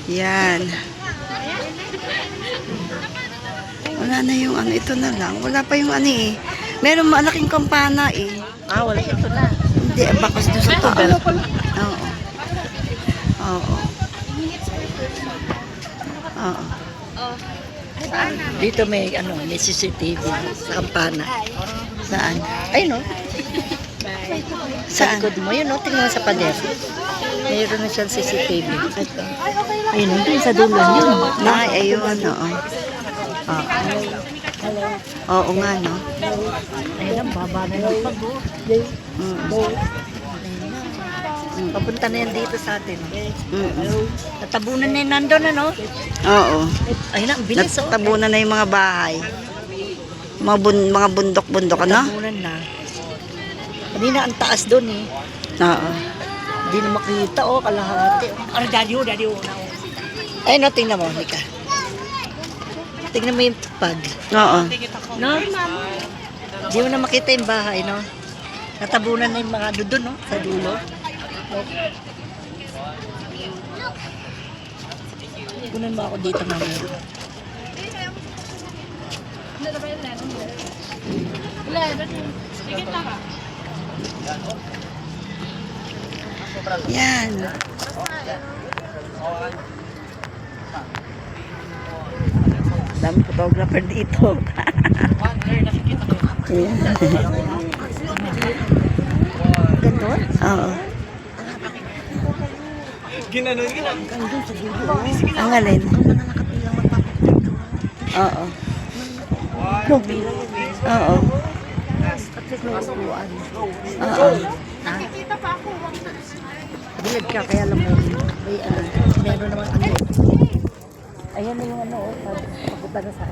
Yan. Wala na yung ano, ito na lang. Wala pa yung ano eh. Meron malaking kampana eh. Ah, wala ito na. Hindi, bakos doon sa taas. Oo. Oo. Oo. Dito may ano, may CCTV sa kampana. Saan? Ay no, sa Saan? likod mo, yun no, tingnan mo sa pader. Mayroon na siyang CCTV. Ayun, doon sa dulo yun. Ay, ayun, oo. Oo. Oo nga, no? Ayun, ang baba na yung pag-o. Papunta na yan dito sa atin. Natabunan na yun nandun, ano? Oo. Ayun na, ang bilis, oh. Natabunan na yung mga bahay. Mga bundok-bundok, ano? Natabunan na. Kanina, ang taas doon, eh. Oo. Hindi na makita, oh, kalahati. Ano, daddy, oh. Ayun, no, tingnan mo, Nika. Tingnan mo yung pag. Oo. No? Hindi mo na makita yung bahay, no? Natabunan na yung mga doon, no? Sa dulo. Kunan mo ako dito mamaya. Yan. Dami photographer dito. Ganon? Oo. Ang alin? Oo. Oo. Oo. Bilad ka, kaya alam mo, may ano, meron naman ano. Ayan na yung ano, papunta na sa